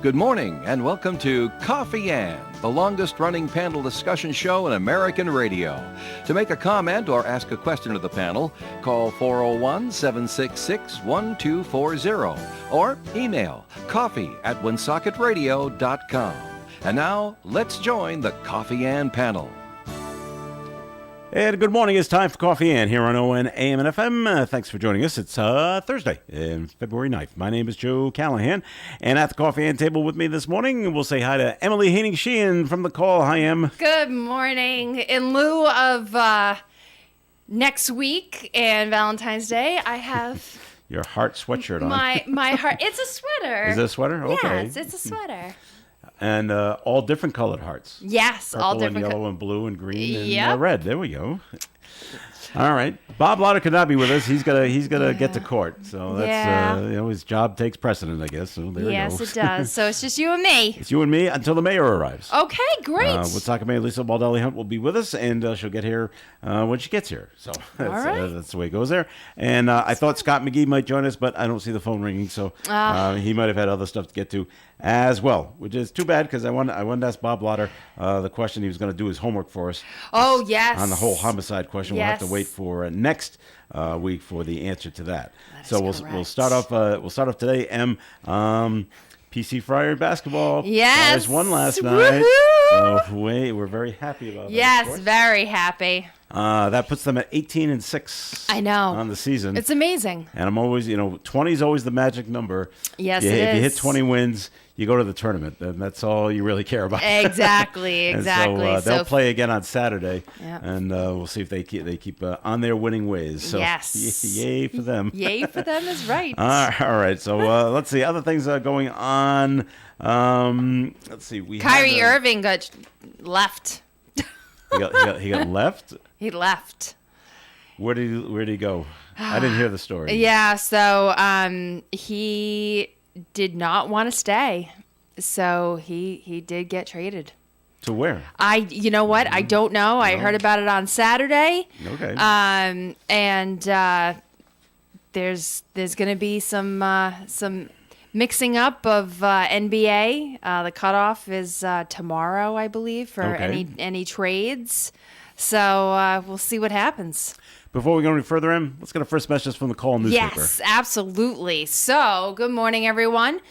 Good morning and welcome to Coffee Ann, the longest-running panel discussion show in American radio. To make a comment or ask a question to the panel, call 401-766-1240 or email coffee@woonsocket.radio.com. And now, let's join the Coffee Ann panel. And good morning. It's time for Coffee Ann here on ON AM and FM. Thanks for joining us. It's Thursday, February 9th. My name is Joe Callahan. And at the Coffee Ann table with me this morning, we'll say hi to Emily Haining-Sheehan from The Call. Hi, Em. Good morning. In lieu of next week and Valentine's Day, I have your heart sweatshirt on. My heart. It's a sweater. Is it a sweater? Okay. Yes, it's a sweater. And all different colored hearts. Yes, Purple all different. And yellow and blue and green and Yep. red. There we go. All right. Bob Lauder could not be with us. He's gonna get to court. So that's his job takes precedent, I guess. So there we go. Yes, it does. So it's just you and me. It's you and me until the mayor arrives. Okay, great. Woonsocket Mayor Lisa Baldelli Hunt will be with us, and she'll get here when she gets here. So that's the way it goes there. And I thought Scott McGee might join us, but I don't see the phone ringing, so he might have had other stuff to get to as well, which is too bad because I wanted to ask Bob Lauder the question. He was going to do his homework for us. Oh, yes. On the whole homicide question. Yes. We'll have to wait for next week for the answer to that. So we'll correct. start off today. PC Friar basketball. Yes. Friars won last Woohoo! night. So we're very happy about that. Yes, very happy. That puts them at 18-6. I know. On the season. It's amazing. And I'm always, 20 is always the magic number. Yes, If it you is. hit 20 wins, you go to the tournament, and that's all you really care about. Exactly, And exactly. so they'll play again on Saturday, Yep. and we'll see if they keep on their winning ways. So Yes. yay for them. Yay for them is right. All right, so let's see other things going on. Let's see. Kyrie Irving got left. He got left. He left. Where did he go? I didn't hear the story. Yeah, so he did not want to stay. So he did get traded. To where? You know what? I don't know. I heard about it on Saturday. Okay. And there's going to be some mixing up of NBA. The cutoff is tomorrow, I believe, for Okay. any trades. So we'll see what happens. Before we go any further, Em, let's get a first message from the Call newspaper. Yes, absolutely. So, good morning, everyone.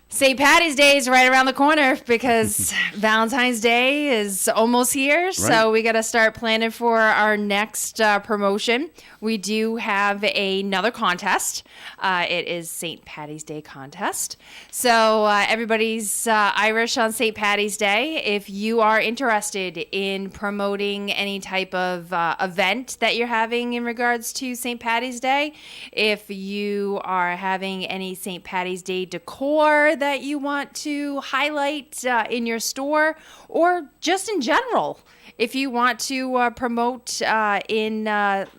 St. Patty's Day is right around the corner because Valentine's Day is almost here. So we got to start planning for our next promotion. We do have another contest. It is St. Patty's Day contest. So everybody's Irish on St. Patty's Day. If you are interested in promoting any type of event that you're having in regards to St. Patty's Day, if you are having any St. Patty's Day decor that you want to highlight in your store, or just in general, if you want to promote in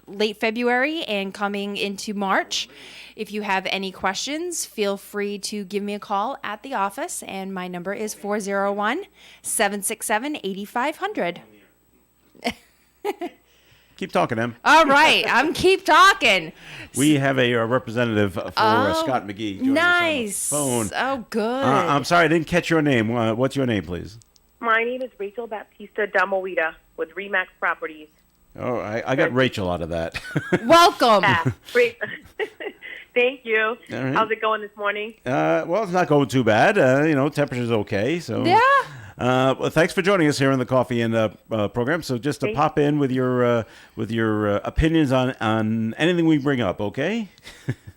late February and coming into March, if you have any questions, feel free to give me a call at the office, and my number is 401-767-8500. Keep talking, Em. All right, I'm keep talking. We have a representative for Scott McGee joining Nice. us on the phone. Oh, good. I'm sorry, I didn't catch your name. What's your name, please? My name is Rachel Baptista Damowita with Remax Properties. Oh, I got Rachel out of that. Welcome. Great. Thank you. All right. How's it going this morning? Well, it's not going too bad. Temperature's okay. So Yeah. Well, thanks for joining us here on the Coffee and program. So just to pop in with your opinions on anything we bring up, okay?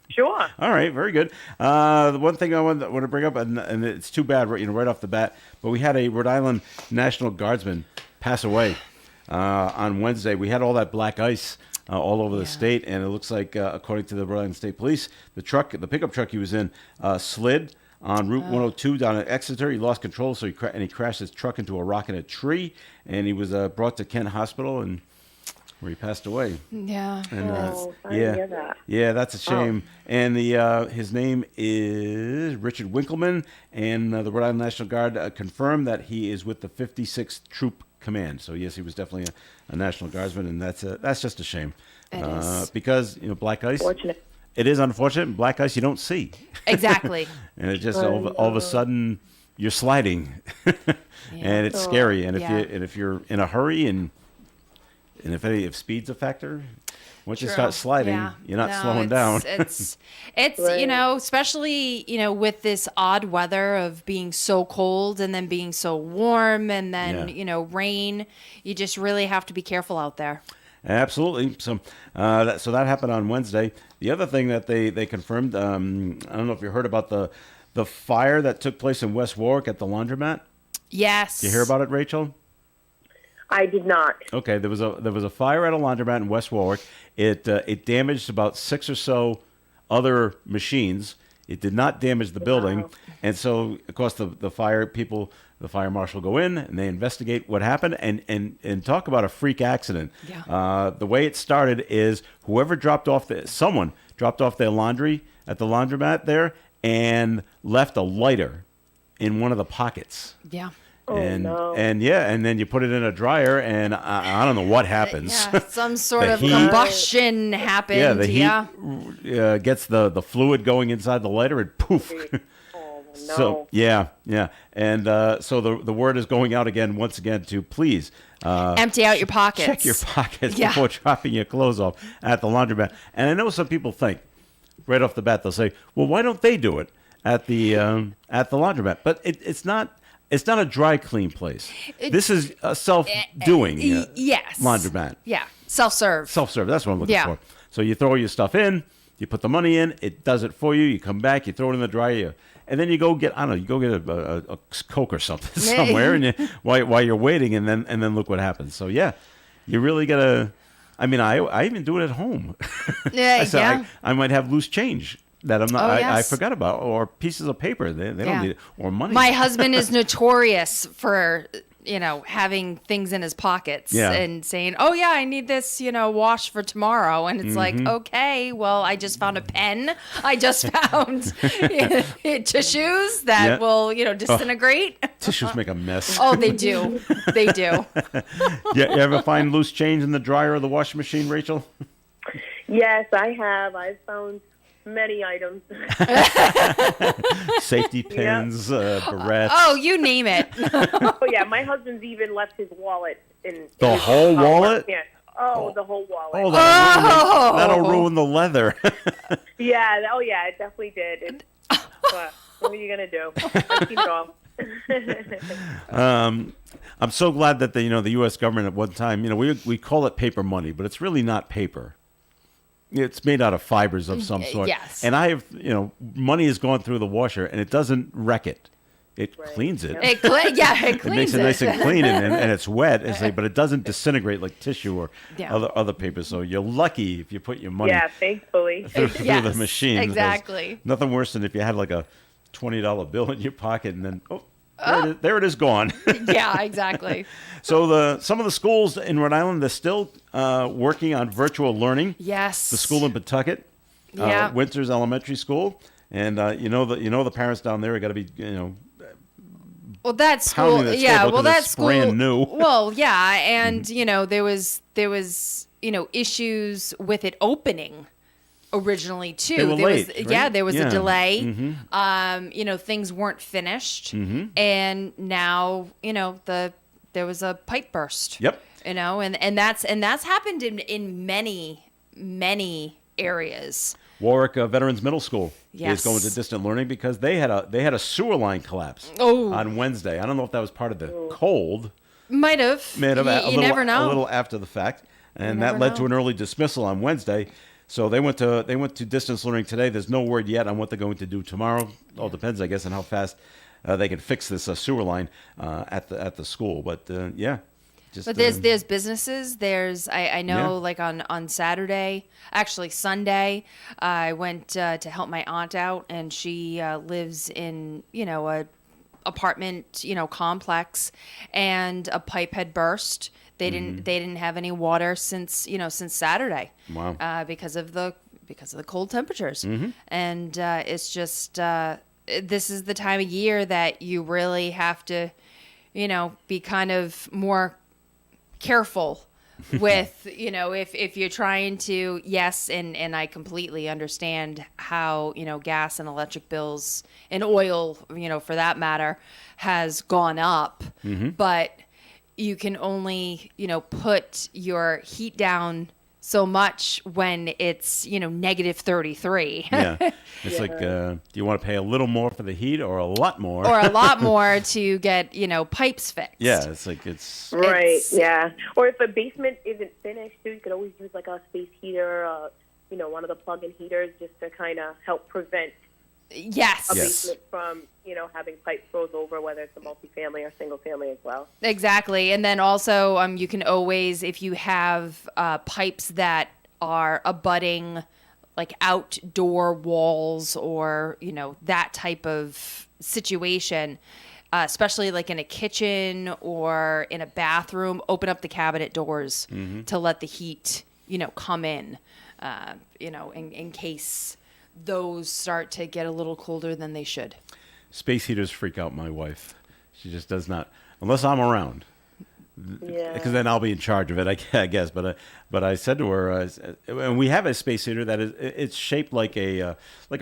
Sure. All right, very good. The one thing I want to bring up, and it's too bad, right off the bat, but we had a Rhode Island National Guardsman pass away on Wednesday. We had all that black ice all over the state, and it looks like, according to the Rhode Island State Police, the pickup truck he was in, slid on Route 102 down at Exeter. He lost control, so he crashed his truck into a rock and a tree, and he was brought to Kent Hospital, and where he passed away. Yeah. And, sorry to hear that. Yeah, that's a shame. And his name is Richard Winkleman, and the Rhode Island National Guard confirmed that he is with the 56th Troop Command. So yes, he was definitely a National Guardsman, and that's just a shame. It is. Because black ice. Fortunate. it is unfortunate. Black ice you don't see. Exactly. And it just all of a sudden you're sliding, and it's scary. And if you're in a hurry and if speed's a factor, once you start sliding, you're not slowing down. It's Right. especially with this odd weather of being so cold and then being so warm and then rain. You just really have to be careful out there. Absolutely. So that happened on Wednesday. The other thing that they confirmed, I don't know if you heard about the fire that took place in West Warwick at the laundromat. Yes. Did you hear about it, Rachel? I did not. Okay, there was a fire at a laundromat in West Warwick. It damaged about 6 or so other machines. It did not damage the building, and so of course the fire marshal go in and they investigate what happened and talk about a freak accident. Yeah. The way it started is someone dropped off their laundry at the laundromat there and left a lighter in one of the pockets. Yeah. No. And then you put it in a dryer, and I don't know what happens. Yeah, some sort The of heat- combustion happened. Yeah, the heat gets the fluid going inside the lighter, and poof. Oh, no. So yeah, and so the word is going out once again to please Empty out your pockets. check your pockets Yeah. before dropping your clothes off at the laundromat. And I know some people think right off the bat they'll say, well, why don't they do it at the laundromat? But it's not. It's not a dry clean place. This is a self-doing Yes. laundromat. Yeah. Self-serve. Self-serve. That's what I'm looking Yeah. for. So you throw your stuff in, you put the money in, it does it for you. You come back, you throw it in the dryer, and then you go get a Coke or something somewhere, and while you're waiting, and then look what happens. So yeah, you really gotta. I mean, I even do it at home. Yeah. So Yeah. I might have loose change that I'm not. Oh, I yes. forgot about, or pieces of paper. They Yeah. don't need it, or money. My husband is notorious for, having things in his pockets Yeah. and saying, "Oh yeah, I need this, wash for tomorrow." And it's like, "Okay, well, I just found a pen. I just found tissues that Yeah. will, disintegrate." Tissues make a mess. Oh, they do. They do. You ever find loose change in the dryer or the washing machine, Rachel? Yes, I have. I've found many items. Safety pins, barrettes. Oh, you name it. Oh yeah, my husband's even left his wallet in The his whole car. wallet? Yeah. Oh, the whole wallet. Oh, that'll ruin the leather. Yeah. Oh yeah, it definitely did. What are you gonna do? I keep it all. I'm so glad that the U.S. government at one time, we call it paper money, but it's really not paper. It's made out of fibers of some sort. Yes. And money has gone through the washer, and it doesn't wreck it. It cleans it. It cleans It makes it nice and clean, and it's wet, but it doesn't disintegrate like tissue or Yeah. other paper. So you're lucky if you put your money Yeah, thankfully. through Yes, the machine. because exactly. Nothing worse than if you had like a $20 bill in your pocket and then there it is gone. Yeah, exactly. So some of the schools in Rhode Island, they're still working on virtual learning. Yes. The school in Pawtucket, Yeah. Winters Elementary School, and the parents down there are got to be Well, that school, pounding that yeah. scoreboard Well, 'cause that it's school, brand new. Well, yeah, and there was issues with it opening originally too. They were there late, was right? there was Yeah. a delay. Things weren't finished, and now there was a pipe burst. Yep. And that's happened in many areas. Warwick Veterans Middle School Yes. is going to distant learning because they had a sewer line collapse on Wednesday. I don't know if that was part of the cold. Might have. You never know. A little after the fact, and never that led to know. an early dismissal on Wednesday. So they went to distance learning today. There's no word yet on what they're going to do tomorrow. All depends, I guess, on how fast they can fix this sewer line at the school. But yeah. But there's businesses. I know Yeah. like on Saturday, actually Sunday, I went to help my aunt out, and she lives in a apartment complex, and a pipe had burst. They didn't have any water since Saturday. Wow. Because of the cold temperatures, and it's just this is the time of year that you really have to be kind of more careful with, if you're trying to, yes, and I completely understand how, gas and electric bills and oil, for that matter, has gone up. But you can only, put your heat down so much when it's, negative 33. Yeah. It's like, do you want to pay a little more for the heat or a lot more? Or a lot more to get, pipes fixed. Yeah, it's like Right, yeah. Or if a basement isn't finished, too, you could always use like a space heater, one of the plug-in heaters just to kind of help prevent Yes. a basement from, having pipes froze over, whether it's a multifamily or single family as well. Exactly. And then also you can always, if you have pipes that are abutting like outdoor walls or, that type of situation, especially like in a kitchen or in a bathroom, open up the cabinet doors to let the heat, come in, in case those start to get a little colder than they should. space heaters freak out my wife. She just does not, unless I'm around. Yeah. Because then I'll be in charge of it, I guess. But I said to her, and we have a space heater that it's shaped like a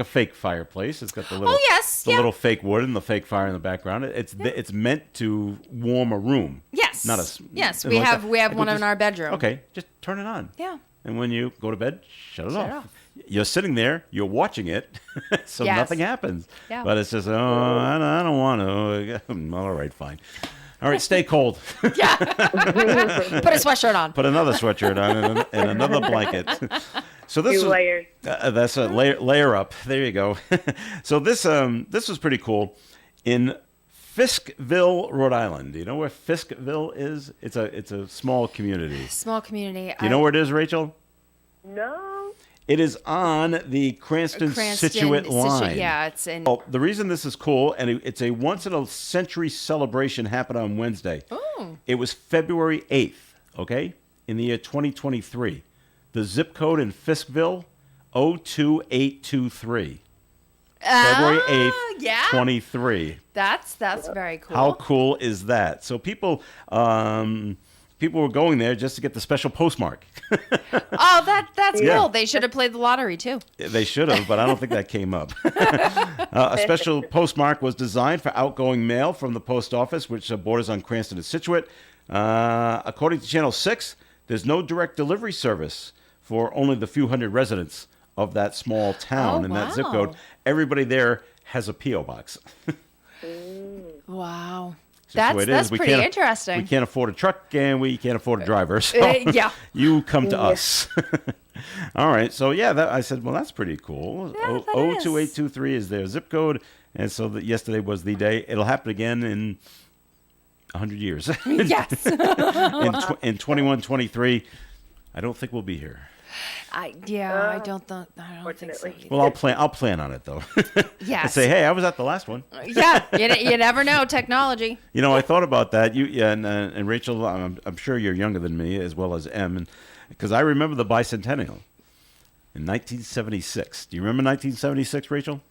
fake fireplace. It's got the little little fake wood and the fake fire in the background. It's meant to warm a room. Yes. Not a Yes, and we like have that. we have Like, one just- in our bedroom. Okay, just turn it on. Yeah. And when you go to bed, shut it off. it off. You're sitting there, you're watching it, so Yes. nothing happens. Yeah. But it's just, I don't want to. All right, fine. All right, stay cold. Put a sweatshirt on. Put another sweatshirt on and another blanket. So this Two was, layers. that's a layer up. There you go. So this was pretty cool. In Fiskville, Rhode Island. Do you know where Fiskville is? It's a small community. Small community. Do you know where it is, Rachel? No. It is on the Cranston-Situate line. Yeah, it's in. Well, the reason this is cool, and it's a once-in-a-century celebration, happened on Wednesday. Oh. It was February 8th, okay, in the year 2023. The zip code in Fiskville, 02823. February 8th, yeah. 23. That's very cool. How cool is that? So people were going there just to get the special postmark. Oh, that's Yeah. cool. They should have played the lottery too. They should have, but I don't think that came up. A special postmark was designed for outgoing mail from the post office, which borders on Cranston and Situate. According to Channel 6, there's no direct delivery service for only the few hundred residents of that small town Oh, in that zip wow. code. Everybody there has a P.O. box. Wow. Just the way it That's is. We pretty can't- interesting. We can't afford a truck and we can't afford a driver. So yeah. you come to us. All right. So, yeah, I said, well, that's pretty cool. Yeah, that is. 02823 is their zip code. And so yesterday was the day. It'll happen again in 100 years. Yes. in 2123, I don't think we'll be here. I don't think so. Fortunately. Either. Well, I'll plan on it, though. Yes. And say, hey, I was at the last one. Yeah. You never know. Technology. You know, I thought about that. And Rachel, I'm sure you're younger than me as well as Em, because I remember the bicentennial in 1976. Do you remember 1976, Rachel?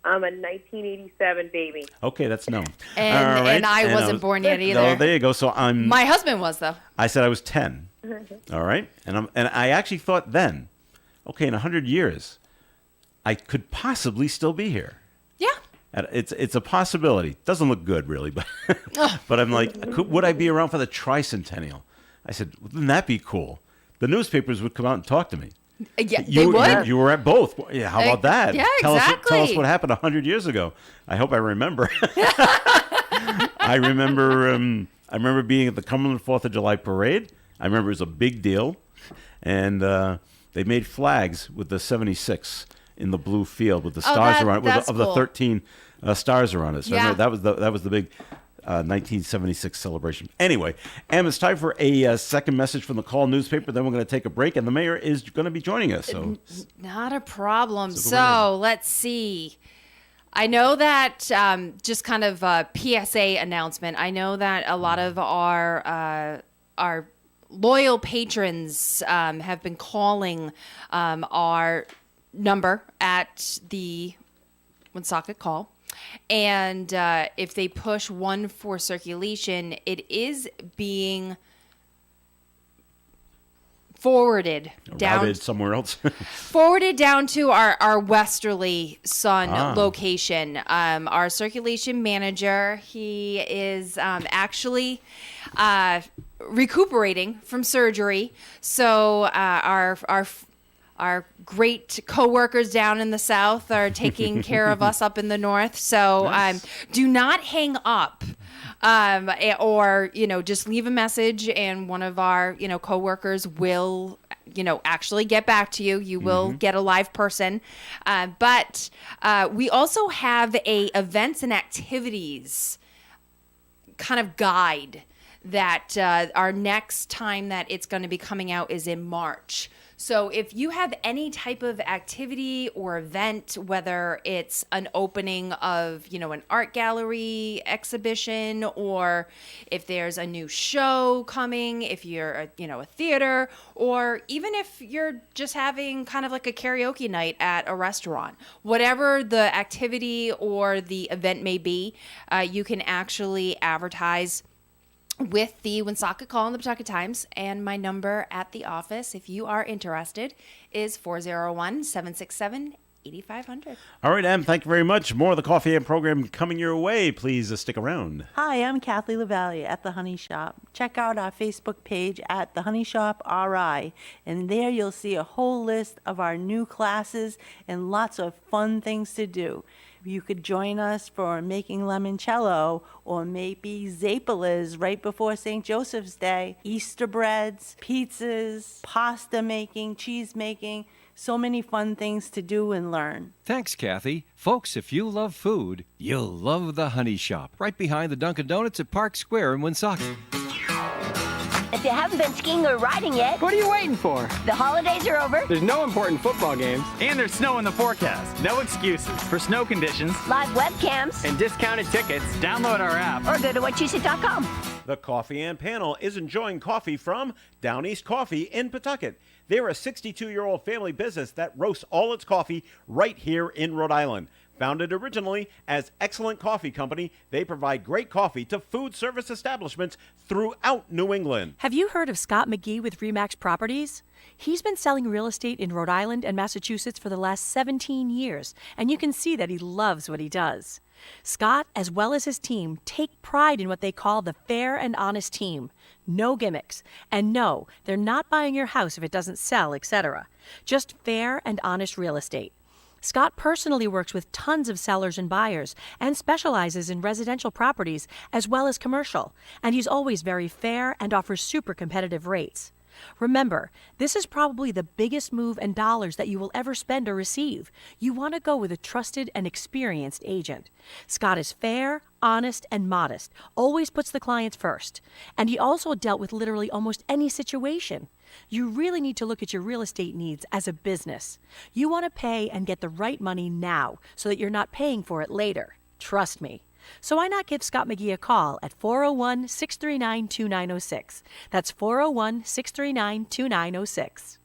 I'm a 1987 baby. Okay, that's known. And- All right. and I wasn't born yet either. No, there you go. So My husband was though. I said I was 10. All right, and I actually thought then, okay, in 100 years, I could possibly still be here. Yeah. And it's a possibility. Doesn't look good, really, but but I'm like, would I be around for the tricentennial? I said, wouldn't that be cool? The newspapers would come out and talk to me. Yeah. They would. You were at both. Yeah, how about that? Yeah, Tell us exactly. what happened 100 years ago. I hope I remember. I remember being at the Cumberland 4th of July parade. I remember it was a big deal, and they made flags with the 76 in the blue field with the stars around it. That's Of the cool. 13 stars around it. So I Yeah. remember that was the big 1976 celebration. Anyway, Em, it's time for a second message from the Call newspaper. Then we're going to take a break, and the mayor is going to be joining us. So Not a problem. go So let's see. I know that just kind of a PSA announcement. I know that a lot of our loyal patrons have been calling our number at the Woonsocket Call. And if they push 1 for circulation, it is being forwarded down Routed somewhere else. forwarded down to our Westerly Sun location. Our circulation manager, he is actually recuperating from surgery. So our great coworkers down in the south are taking care of us up in the north. So do not hang up. Or, just leave a message and one of our, coworkers will, actually get back to you. You will get a live person. But we also have a events and activities kind of guide that our next time that it's going to be coming out is in March. So if you have any type of activity or event, whether it's an opening of, an art gallery exhibition, or if there's a new show coming, if you're, a theater, or even if you're just having kind of like a karaoke night at a restaurant, whatever the activity or the event may be, you can actually advertise with the Woonsocket Call and the Pawtucket Times, and my number at the office, if you are interested, is 401-767-8500. All right, Em, thank you very much. More of the Coffee and program coming your way. Please stick around. Hi, I'm Kathleen LaValle at The Honey Shop. Check out our Facebook page at The Honey Shop RI, and there you'll see a whole list of our new classes and lots of fun things to do. You could join us for making limoncello, or maybe Zapalas right before St. Joseph's Day, Easter breads, pizzas, pasta making, cheese making, so many fun things to do and learn. Thanks, Kathy. Folks, if you love food, you'll love the Honey Shop, right behind the Dunkin' Donuts at Park Square in Woonsocket. If you haven't been skiing or riding yet, What are you waiting for? the holidays are over. There's no important football games. And there's snow in the forecast. No excuses. For snow conditions Live webcams, and discounted tickets, download our app. or go to whatchesaid.com. The Coffee and Panel is enjoying coffee from Down East Coffee in Pawtucket. They're a 62-year-old family business that roasts all its coffee right here in Rhode Island. Founded originally as Excellent Coffee Company, they provide great coffee to food service establishments throughout New England. Have you heard of Scott McGee with RE/MAX Properties? He's been selling real estate in Rhode Island and Massachusetts for the last 17 years, and you can see that he loves what he does. Scott, as well as his team, take pride in what they call the fair and honest team. No gimmicks. And no, they're not buying your house if it doesn't sell, etc. Just fair and honest real estate. Scott personally works with tons of sellers and buyers and specializes in residential properties as well as commercial, and he's always very fair and offers super competitive rates. Remember, this is probably the biggest move in dollars that you will ever spend or receive. You want to go with a trusted and experienced agent. Scott is fair, honest, and modest, always puts the clients first, and he also dealt with literally almost any situation. You really need to look at your real estate needs as a business. You want to pay and get the right money now so that you're not paying for it later. Trust me. So why not give Scott McGee a call at 401-639-2906. That's 401-639-2906.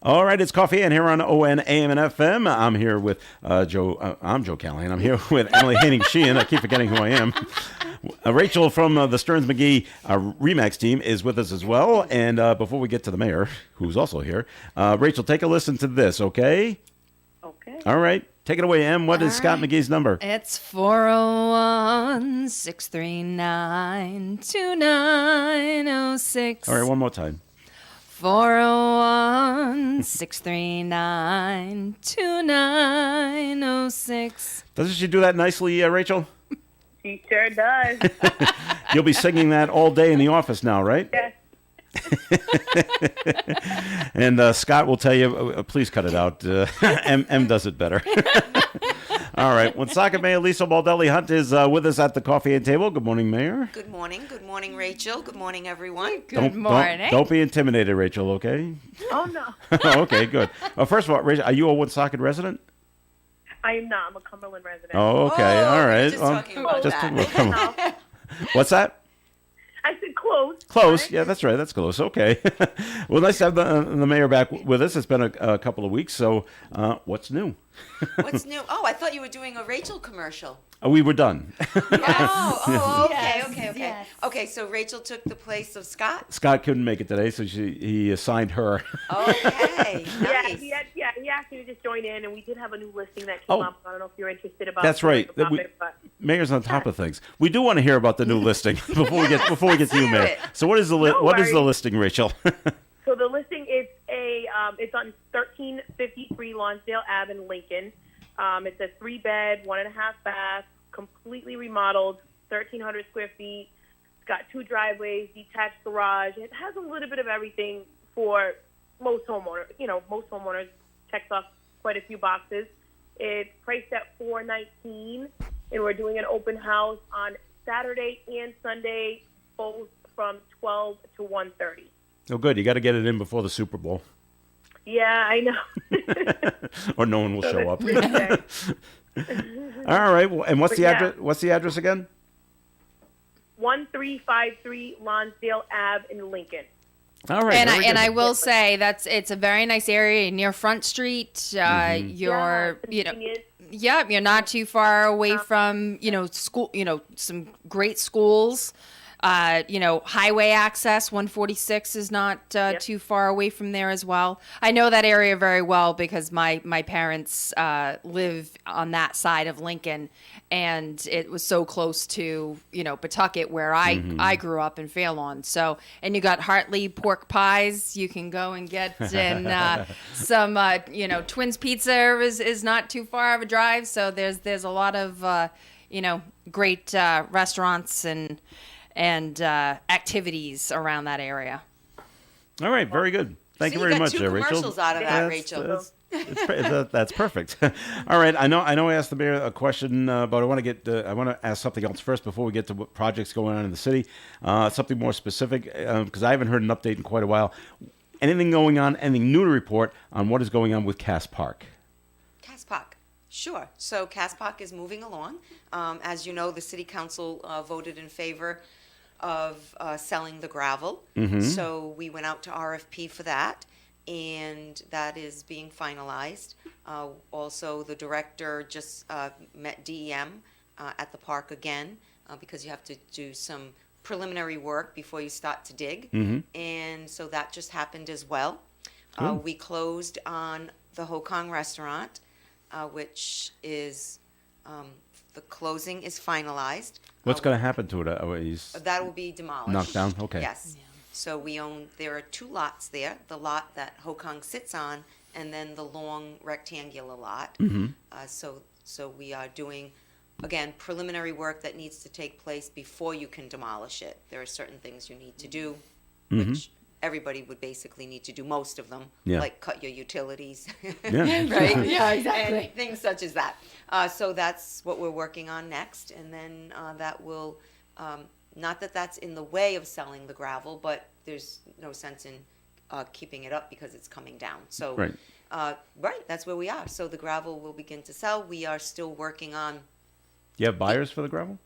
All right, it's Coffee and here on ON, AM, and FM. I'm here with Joe. I'm Joe Callahan. I'm here with Emily Haining-Sheehan. I keep forgetting who I am. Rachel from the Stearns McGee RE/MAX team is with us as well. And before we get to the mayor, who's also here, Rachel, take a listen to this, okay? Okay. All right. Take it away, Em. What is Scott McGee's number? It's 401-639-2906. All right, one more time. 401-639-2906. Doesn't she do that nicely, Rachel? She sure does. You'll be singing that all day in the office now, right? Yes. And Scott will tell you, please cut it out. M does it better. All right. Woonsocket Mayor Lisa Baldelli Hunt is with us at the coffee and table. Good morning, Mayor. Good morning. Good morning, Rachel. Good morning, everyone. Good morning. Don't be intimidated, Rachel, okay? Oh, no. Okay, good. First of all, Rachel, are you a Woonsocket resident? I am not. I'm a Cumberland resident. Oh, okay. Oh, all we were right. just talking about that. Come on. What's that? I said close. Close. Yeah, that's right. That's close. Okay. Well, nice to have the mayor back with us. It's been a couple of weeks. So what's new? What's new? Oh, I thought you were doing a Rachel commercial. We were done. Oh, okay, Yes, okay. yes. Okay, so Rachel took the place of Scott? Scott couldn't make it today, so he assigned her. Okay, Yeah, nice. he asked me to just join in, and we did have a new listing that Oh. came up. I don't know if you're interested about. That's right. about We- it, but Mayor's on top of things. We do want to hear about the new listing before we get to you, Mayor. it. So what is the No what is the worries. listing, Rachel? So the listing is it's on 1353 Lonsdale Ave in Lincoln. It's a 3-bed, 1.5 bath, completely remodeled, 1,300 square feet. It's got 2 driveways, detached garage. It has a little bit of everything for most homeowners. Most homeowners checks off quite a few boxes. It's priced at $419, and we're doing an open house on Saturday and Sunday, both from 12 to 1:30. Oh, good. You got to get it in before the Super Bowl, Yeah, I know. or no one will show up. Okay. All right. Well, and what's But the yeah. address? What's the address again? 1353 Lonsdale Ave in Lincoln. All right. And very I good. will say it's a very nice area near Front Street. You're Convenient. Yep, you're not too far away from, school, some great schools. Highway access, 146 is not too far away from there as well. I know that area very well because my parents live on that side of Lincoln, and it was so close to, Pawtucket, where I grew up in Fairlawn. So, and you got Hartley pork pies you can go and get, and some, Twins Pizza is not too far of a drive. So there's a lot of, great restaurants and activities around that area. All right. Very good. Thank So you you very got much, 2 Rachel. commercials out of that, Rachel. That's perfect. All right, I know. I asked the mayor a question, but I want to ask something else first before we get to what projects going on in the city. Something more specific, because I haven't heard an update in quite a while. Anything going on? Anything new to report on what is going on with Cass Park? Cass Park. Sure. So Cass Park is moving along. As you know, the city council voted in favor of selling the gravel. So we went out to RFP for that, and that is being finalized. Also, the director just met DEM at the park again because you have to do some preliminary work before you start to dig. And so that just happened as well. We closed on the Ho Kong restaurant, which is the closing is finalized. What's going to happen to it? That will be demolished. Knocked down? Okay. Yes. So there are 2 lots there, the lot that Ho Kong sits on, and then the long rectangular lot. So we are doing, again, preliminary work that needs to take place before you can demolish it. There are certain things you need to do, which everybody would basically need to do, most of them, Yeah. like cut your utilities. Yeah. Right? Yeah, exactly. And things such as that. So that's what we're working on next, and then that will, not that that's in the way of selling the gravel, but there's no sense in keeping it up because it's coming down. So, Right. that's where we are. So the gravel will begin to sell. We are still working on. You have buyers for the gravel?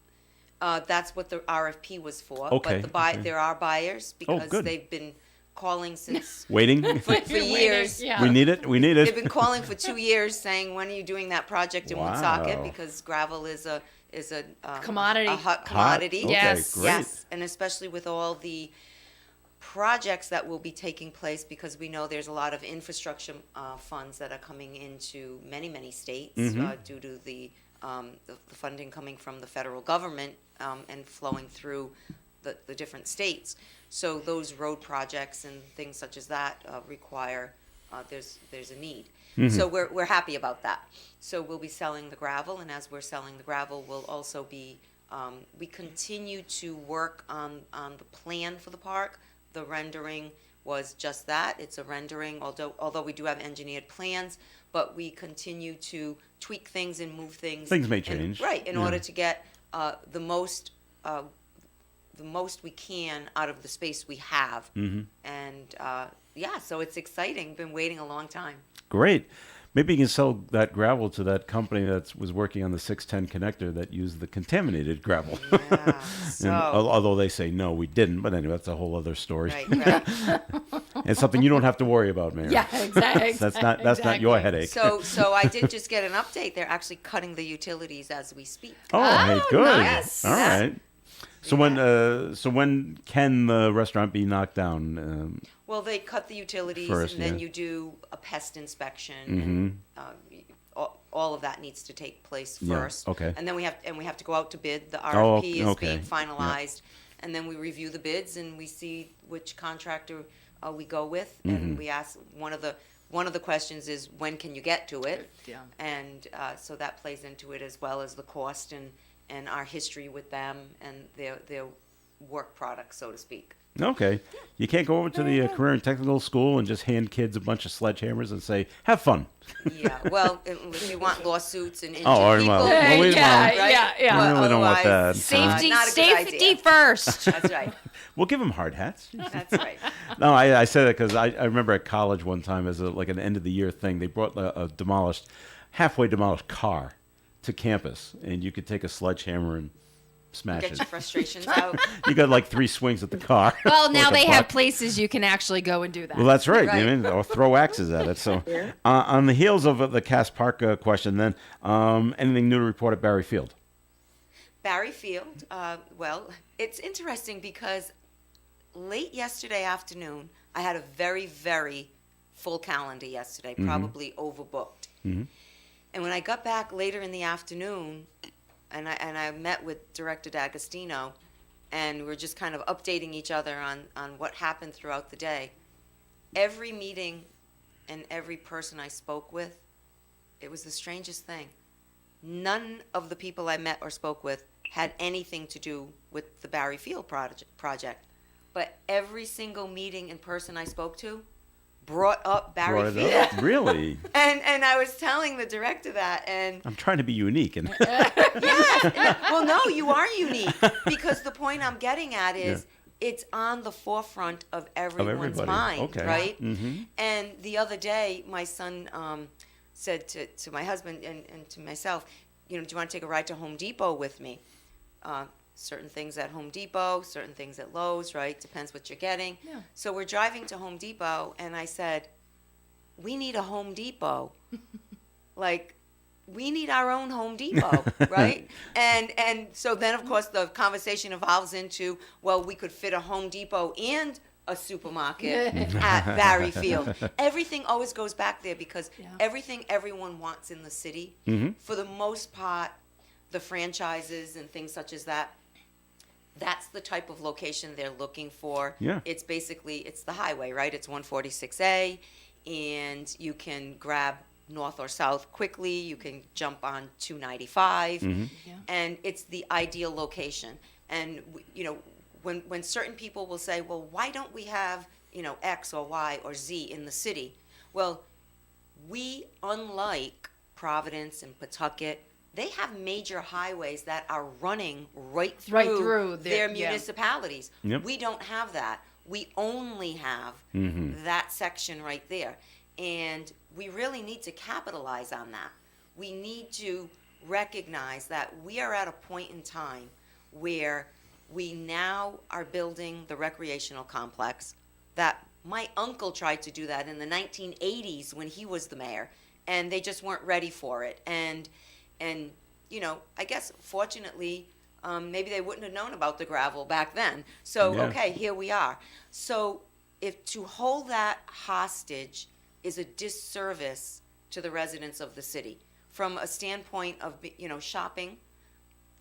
That's what the RFP was for. Okay, But okay. there are buyers because good. they've been calling since Waiting? for years. We need it. We need They've it. been calling for 2 years, saying, "When are you doing that project in Wow. Woonsocket?" Because gravel is a Commodity. a hot commodity. Okay, Yes. great. Yes, and especially with all the projects that will be taking place, because we know there's a lot of infrastructure funds that are coming into many states due to the funding coming from the federal government and flowing through the different states. So those road projects and things such as that require there's a need. So we're happy about that. So we'll be selling the gravel, and as we're selling the gravel, we'll also be we continue to work on the plan for the park. The rendering was just that. It's a rendering, although we do have engineered plans, but we continue to tweak things and move things. Things may change. In order to get the most we can out of the space we have. And so it's exciting. Been waiting a long time. Great. Maybe you can sell that gravel to that company that was working on the 610 connector that used the contaminated gravel. Yeah, so, Although they say, no, we didn't. But anyway, that's a whole other story. right. It's something you don't have to worry about, Mayor. Yeah, exactly. That's not your headache. So I did just get an update. They're actually cutting the utilities as we speak. Hey, good. nice. All right. So when can the restaurant be knocked down? Well, they cut the utilities, First, and then yeah. you do a pest inspection, and all of that needs to take place Yeah, first. okay. And then we have to go out to bid. The Oh, RFP is okay. being finalized, and then we review the bids and we see which contractor we go with, and we ask one of the questions is when can you get to it, and so that plays into it as well as the cost and our history with them and their work product, so to speak. Okay. You can't go over to the career and technical school and just hand kids a bunch of sledgehammers and say, have fun. Yeah, well, if you want lawsuits and injured Oh, people, well, we- Yeah, right? yeah, yeah. We really don't want Otherwise, that. Safety, not a good safety idea. first. That's right. We'll give them hard hats. That's right. No, I said it because I remember at college one time as like an end of the year thing, they brought a halfway demolished car to campus, and you could take a sledgehammer and smash Get it. your frustrations out. You got like 3 swings at the car. Well, now Like a they have buck. places you can actually go and do that. Well, that's right. Right. You know, or throw axes at it. So, on the heels of the Cass Park question, then anything new to report at Barry Field? Barry Field, well, it's interesting because late yesterday afternoon, I had a very, very full calendar yesterday, probably overbooked. And when I got back later in the afternoon, and I met with Director D'Agostino, and we were just kind of updating each other on what happened throughout the day. Every meeting and every person I spoke with, it was the strangest thing. None of the people I met or spoke with had anything to do with the Barry Field project. But every single meeting and person I spoke to brought up Barry Brought Field. it up? Really? And I was telling the director that, and I'm trying to be unique. And well, no, you are unique, because the point I'm getting at is it's on the forefront of everyone's everybody. mind, Okay. right? Mhm. And the other day, my son said to my husband and to myself, do you want to take a ride to Home Depot with me? Certain things at Home Depot, certain things at Lowe's, right? Depends what you're getting. Yeah. So we're driving to Home Depot, and I said, we need a Home Depot. Like, we need our own Home Depot, right? And so then, of course, the conversation evolves into, well, we could fit a Home Depot and a supermarket at Barry Field. Everything always goes back there because everything everyone wants in the city, for the most part, the franchises and things such as that, that's the type of location they're looking for. Yeah. It's basically, it's the highway, right? It's 146A, and you can grab north or south quickly. You can jump on 295, and it's the ideal location. And, when certain people will say, well, why don't we have, X or Y or Z in the city? Well, we, unlike Providence and Pawtucket, they have major highways that are running right through their municipalities. Yep. We don't have that. We only have that section right there. And we really need to capitalize on that. We need to recognize that we are at a point in time where we now are building the recreational complex that my uncle tried to do that in the 1980s when he was the mayor, and they just weren't ready for it. And I guess fortunately, maybe they wouldn't have known about the gravel back then. So, okay, here we are. So if to hold that hostage is a disservice to the residents of the city from a standpoint of, shopping,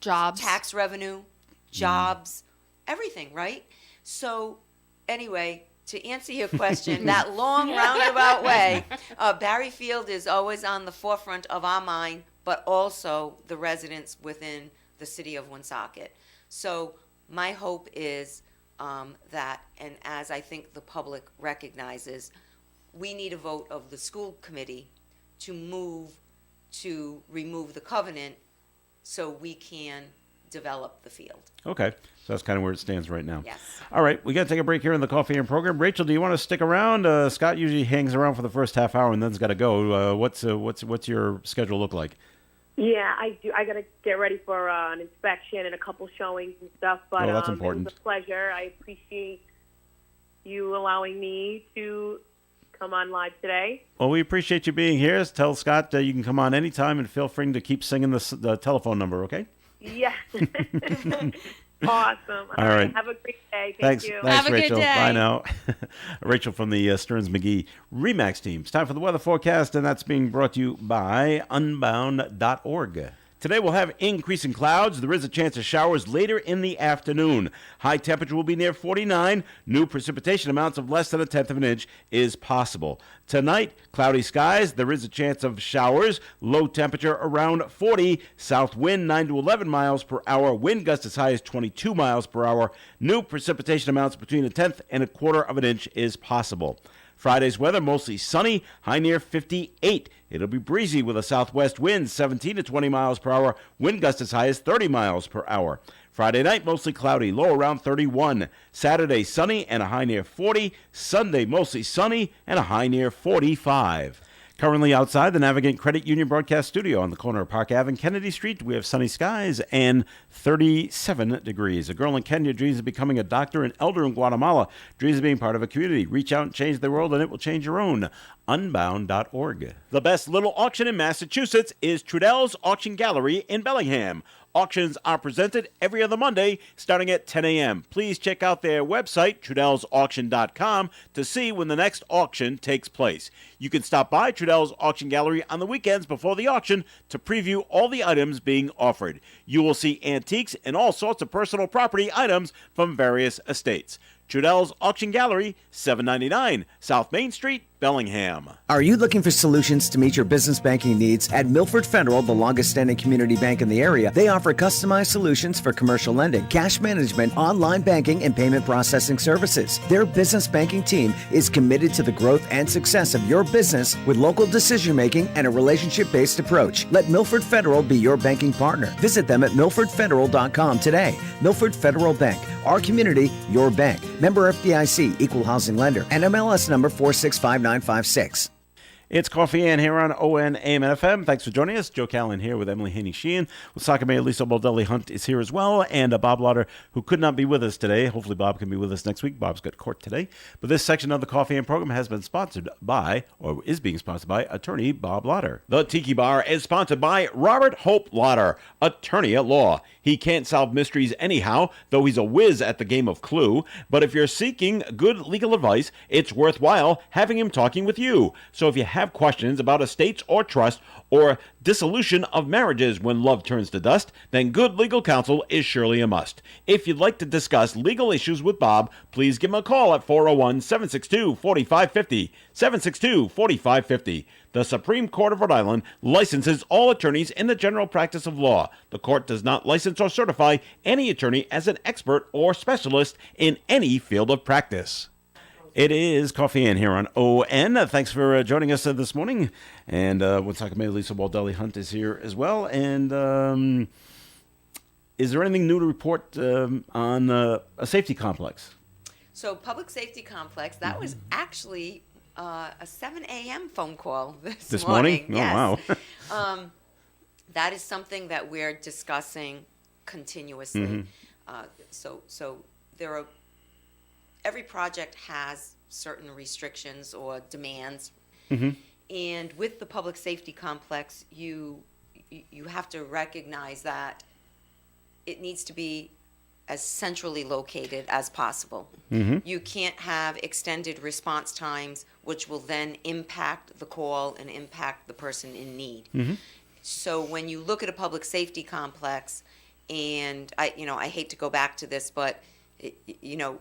Jobs. tax revenue, jobs, everything, right? So anyway, to answer your question, that long roundabout way, Barry Field is always on the forefront of our mind, but also the residents within the city of Woonsocket. So my hope is that, and as I think the public recognizes, we need a vote of the school committee to move to remove the covenant so we can develop the field. Okay, so that's kind of where it stands right now. Yes. All right, we got to take a break here in the Coffee and program. Rachel, do you want to stick around? Scott usually hangs around for the first half hour and then's got to go. What's your schedule look like? Yeah, I do. I got to get ready for an inspection and a couple showings and stuff. But that's important. It was a pleasure. I appreciate you allowing me to come on live today. Well, we appreciate you being here. Tell Scott you can come on anytime and feel free to keep singing the telephone number, okay? Yes. Awesome. All right. Have a great day. Thanks, you. Thanks, Have a good Rachel. day. Bye now. Rachel from the Stearns McGee Remax team. It's time for the weather forecast, and that's being brought to you by Unbound.org. Today we'll have increasing clouds. There is a chance of showers later in the afternoon. High temperature will be near 49. New precipitation amounts of less than 1/10 of an inch is possible. Tonight, cloudy skies. There is a chance of showers. Low temperature around 40. South wind 9 to 11 miles per hour. Wind gusts as high as 22 miles per hour. New precipitation amounts between 1/10 and 1/4 of an inch is possible. Friday's weather, mostly sunny, high near 58. It'll be breezy with a southwest wind, 17 to 20 miles per hour. Wind gusts as high as 30 miles per hour. Friday night, mostly cloudy, low around 31. Saturday, sunny and a high near 40. Sunday, mostly sunny and a high near 45. Currently outside the Navigant Credit Union broadcast studio on the corner of Park Ave and Kennedy Street, we have sunny skies and 37 degrees. A girl in Kenya dreams of becoming a doctor, an elder in Guatemala dreams of being part of a community. Reach out and change the world, and it will change your own. Unbound.org. The best little auction in Massachusetts is Trudell's Auction Gallery in Bellingham. Auctions are presented every other Monday starting at 10 a.m. Please check out their website, TrudellsAuction.com, to see when the next auction takes place. You can stop by Trudell's Auction Gallery on the weekends before the auction to preview all the items being offered. You will see antiques and all sorts of personal property items from various estates. Trudell's Auction Gallery, 799 South Main Street, Bellingham. Are you looking for solutions to meet your business banking needs? At Milford Federal, the longest standing community bank in the area, they offer customized solutions for commercial lending, cash management, online banking, and payment processing services. Their business banking team is committed to the growth and success of your business with local decision making and a relationship based approach. Let Milford Federal be your banking partner. Visit them at milfordfederal.com today. Milford Federal Bank, our community, your bank. Member FDIC, Equal Housing Lender, and MLS number 465956. It's Coffee Ann here on ON AM and FM. Thanks for joining us. Joe Callan here with Emily Haney Sheehan. Wissahickon Mayor Lisa Baldelli Hunt is here as well, and Bob Lauder, who could not be with us today. Hopefully Bob can be with us next week. Bob's got court today. But this section of the Coffee Ann program has been sponsored by, or is being sponsored by, attorney Bob Lauder. The Tiki Bar is sponsored by Robert Hope Lauder, attorney at law. He can't solve mysteries anyhow, though he's a whiz at the game of Clue. But if you're seeking good legal advice, it's worthwhile having him talking with you. So if you have questions about estates or trust or dissolution of marriages when love turns to dust, then good legal counsel is surely a must. If you'd like to discuss legal issues with Bob, please give him a call at 401-762-4550, 762-4550. The Supreme Court of Rhode Island licenses all attorneys in the general practice of law. The court does not license or certify any attorney as an expert or specialist in any field of practice. It is Coffee Ann here on ON. Thanks for joining us this morning. And Wissahickon Mayor Lisa Baldelli Hunt is here as well. And is there anything new to report on a safety complex? So Public Safety Complex, that was actually a 7 a.m. phone call this morning. Oh, yes. wow. That is something that we're discussing continuously. So there are, every project has certain restrictions or demands. And with the Public Safety Complex, you have to recognize that it needs to be as centrally located as possible. You can't have extended response times, which will then impact the call and impact the person in need. So when you look at a public safety complex, and I hate to go back to this, but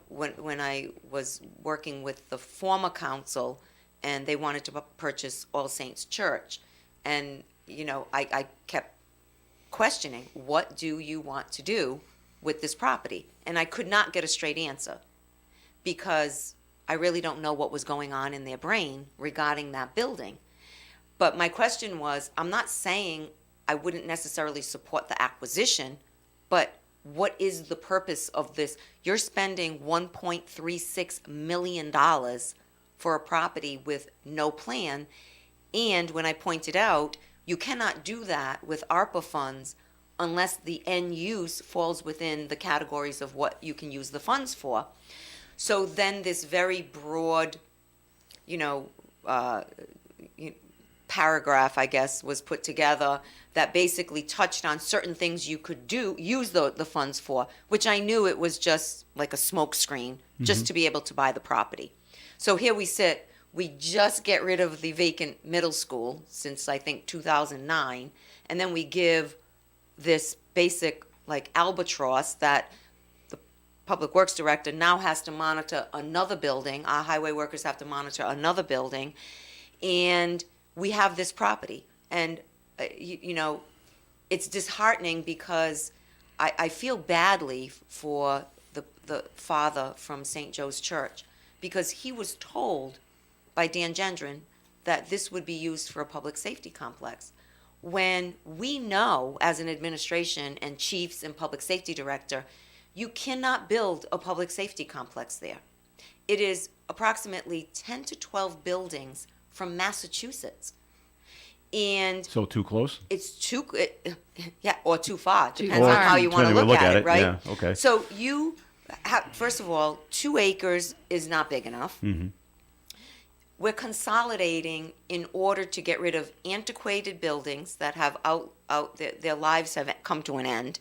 when I was working with the former council, and they wanted to purchase All Saints Church, and I kept questioning, what do you want to do with this property? And I could not get a straight answer, because I really don't know what was going on in their brain regarding that building. But my question was, I'm not saying I wouldn't necessarily support the acquisition but what is the purpose of this? You're spending $1.36 million for a property with no plan. And when I pointed out, you cannot do that with ARPA funds unless the end use falls within the categories of what you can use the funds for. So then this very broad, paragraph, I guess, was put together that basically touched on certain things you could use the funds for, which I knew it was just like a smoke screen, just to be able to buy the property. So here we sit, we just get rid of the vacant middle school since I think 2009, and then we give this basic like albatross that the Public Works Director now has to monitor another building, our highway workers have to monitor another building, and we have this property. And, it's disheartening because I feel badly for the father from St. Joe's Church, because he was told by Dan Gendron that this would be used for a public safety complex. When we know, as an administration and chiefs and public safety director, you cannot build a public safety complex there. It is approximately 10 to 12 buildings from Massachusetts. And So too close? it's or too far. Depends far. on how you want to look at it, right? Yeah, okay. So you have, first of all, 2 acres is not big enough. We're consolidating in order to get rid of antiquated buildings that have their lives have come to an end.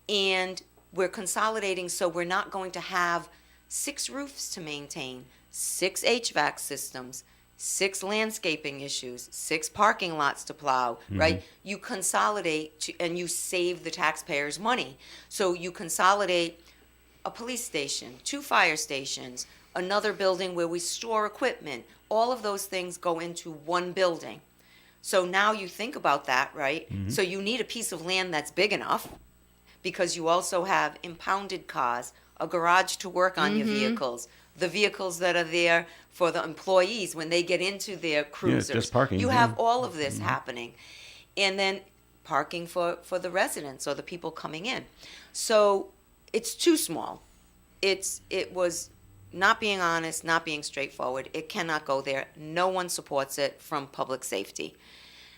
And we're consolidating so we're not going to have 6 roofs to maintain, 6 HVAC systems, 6 landscaping issues, 6 parking lots to plow, right? You consolidate and you save the taxpayers money. So you consolidate a police station, 2 fire stations, another building where we store equipment. All of those things go into one building. So now you think about that, right? So you need a piece of land that's big enough, because you also have impounded cars, a garage to work on your vehicles, the vehicles that are there for the employees when they get into their cruisers. just parking, You yeah. have all of this happening. And then parking for the residents or the people coming in. So it's too small. It was not being honest, not being straightforward. It cannot go there. No one supports it from public safety.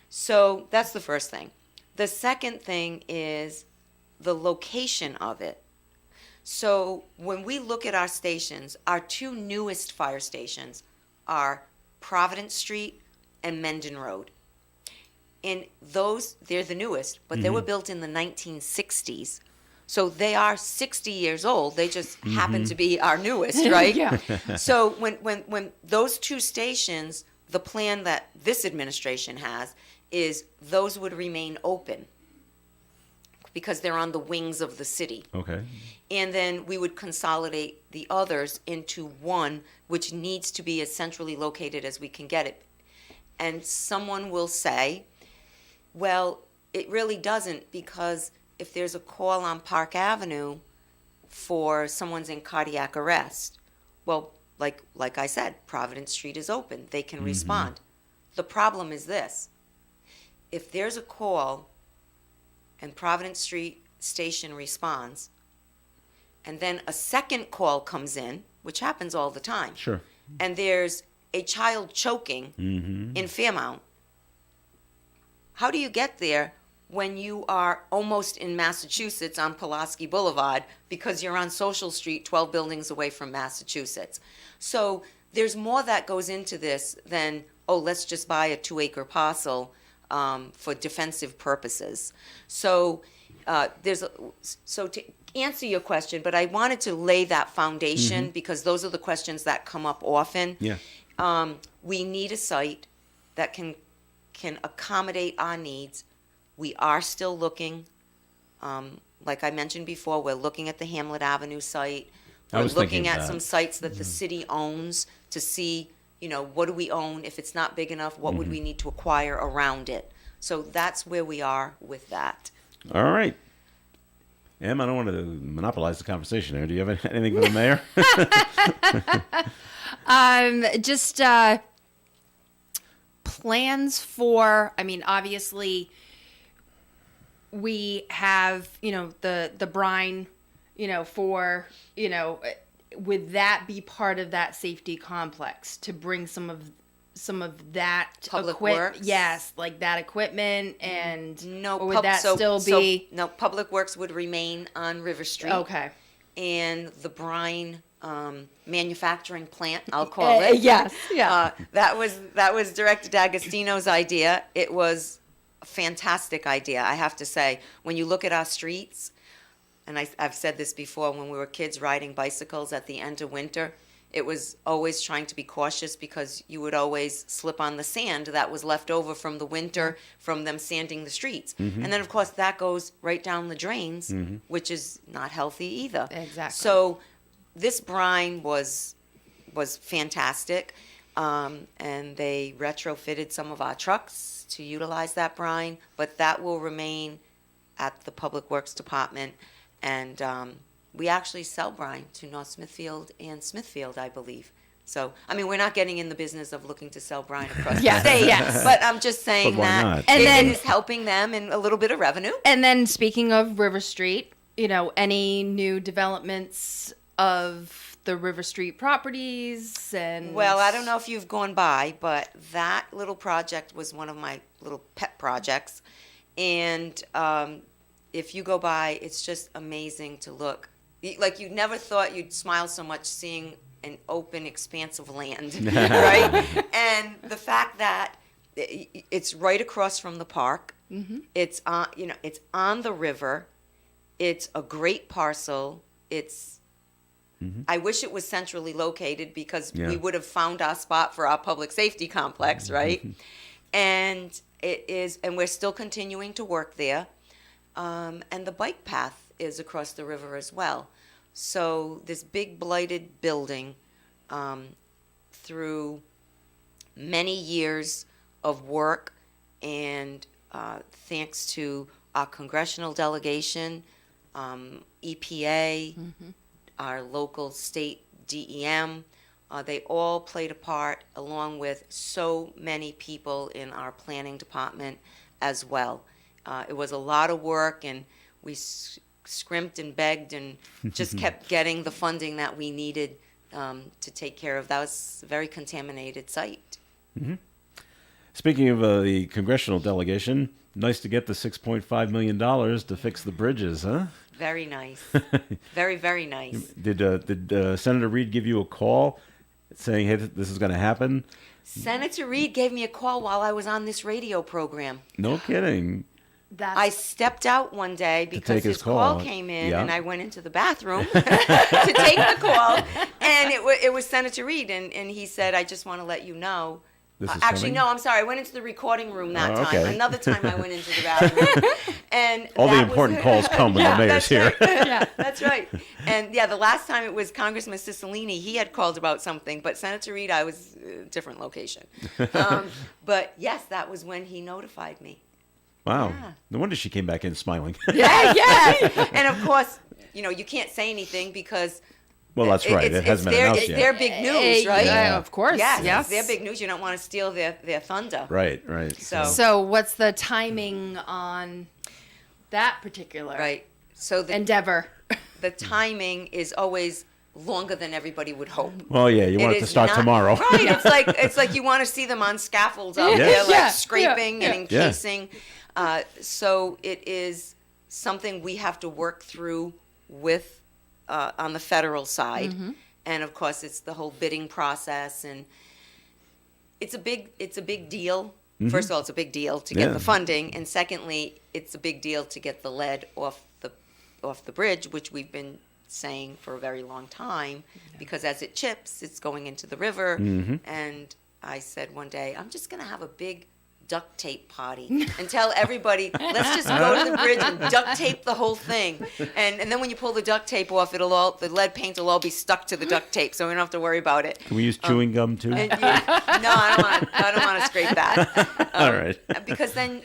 So that's the first thing. The second thing is the location of it. So when we look at our stations, our 2 newest fire stations are Providence Street and Mendon Road. And those, they're the newest, but they were built in the 1960s. So they are 60 years old. They just happen to be our newest, right? Yeah. So when those 2 stations, the plan that this administration has is those would remain open because they're on the wings of the city. Okay. And then we would consolidate the others into one, which needs to be as centrally located as we can get it. And someone will say, well, it really doesn't, because if there's a call on Park Avenue for someone's in cardiac arrest, well, like I said, Providence Street is open. They can respond. The problem is this. If there's a call and Providence Street Station responds, and then a second call comes in, which happens all the time, Sure. and there's a child choking in Fairmount, how do you get there when you are almost in Massachusetts on Pulaski Boulevard because you're on Social Street 12 buildings away from Massachusetts? So there's more that goes into this than, oh, let's just buy a 2-acre parcel for defensive purposes. So so to answer your question, but I wanted to lay that foundation because those are the questions that come up often. Yeah. We need a site that can accommodate our needs. We are still looking. Like I mentioned before, we're looking at the Hamlet Avenue site. I We're was looking thinking at that. some sites that the city owns to see, what do we own? If it's not big enough, what would we need to acquire around it? So that's where we are with that. All right. Em, I don't want to monopolize the conversation here. Do you have anything for the mayor? Just plans for, obviously, we have, the brine, for, would that be part of that safety complex to bring some of that Public equipment? Works? Yes, like that equipment, and No, or would that still be? no, Public Works would remain on River Street. Okay. And the brine manufacturing plant, I'll call it. Yes, yeah. That was Director D'Agostino's idea. It was a fantastic idea, I have to say. When you look at our streets, and I've said this before, when we were kids riding bicycles at the end of winter, it was always trying to be cautious because you would always slip on the sand that was left over from the winter from them sanding the streets. And then, of course, that goes right down the drains, which is not healthy either. Exactly. So this brine was fantastic, and they retrofitted some of our trucks to utilize that brine, but that will remain at the Public Works Department. And we actually sell brine to North Smithfield and Smithfield, I believe. So, I mean, we're not getting in the business of looking to sell brine across the state, but I'm just saying But why that not? And then- it is helping them in a little bit of revenue. And then speaking of River Street, any new developments of the River Street properties and Well, I don't know if you've gone by, but that little project was one of my little pet projects. And if you go by, it's just amazing to look. Like, you never thought you'd smile so much seeing an open expanse of land, right? And the fact that it's right across from the park. It's on, it's on the river. It's a great parcel. It's I wish it was centrally located because we would have found our spot for our public safety complex, right? And it is, and we're still continuing to work there. And the bike path is across the river as well. So this big blighted building, through many years of work and thanks to our congressional delegation, EPA, our local state DEM, they all played a part, along with so many people in our planning department as well. It was a lot of work, and we scrimped and begged and just kept getting the funding that we needed to take care of. That was a very contaminated site. Speaking of the congressional delegation, nice to get the $6.5 million to fix the bridges, huh? Very nice. Very, very nice. Did Senator Reid give you a call saying, hey, this is going to happen? Senator Reid gave me a call while I was on this radio program. No kidding. I stepped out one day because take his his call call. came in, Yeah. and I went into the bathroom to take the call, and it was Senator Reid, and he said, I just want to let you know. This is Actually, coming? no, I'm sorry. I went into the recording room that Oh, time. okay. Another time I went into the bathroom. And All the that was- important calls come when the mayor's that's here. Right. Yeah, that's right. And the last time it was Congressman Cicilline. He had called about something, but Senator Reid, I was different location. But yes, that was when he notified me. Wow. Yeah. No wonder she came back in smiling. Yeah. And of course, you can't say anything because. Well, that's right. It hasn't been announced It's yet. their big news, right? Yeah, of course. Yes, Yes. it's their big news. You don't want to steal their thunder. Right. So what's the timing on that particular Right. So the endeavor? the timing is always longer than everybody would hope. Well, yeah, you want it to is start not- tomorrow. Right. It's like you want to see them on scaffolds out Yeah. there, like Yeah. scraping and Yeah. encasing. So it is something we have to work through with on the federal side, and of course it's the whole bidding process, and it's a big deal. First of all, it's a big deal to get Yeah. the funding, and secondly, it's a big deal to get the lead off the bridge, which we've been saying for a very long time, because as it chips, it's going into the river. And I said one day, I'm just going to have a big duct tape party and tell everybody, let's just go to the bridge and duct tape the whole thing. And then when you pull the duct tape off, the lead paint will all be stuck to the duct tape, so we don't have to worry about it. Can we use chewing gum too? And I don't want to scrape that. All right. Because then,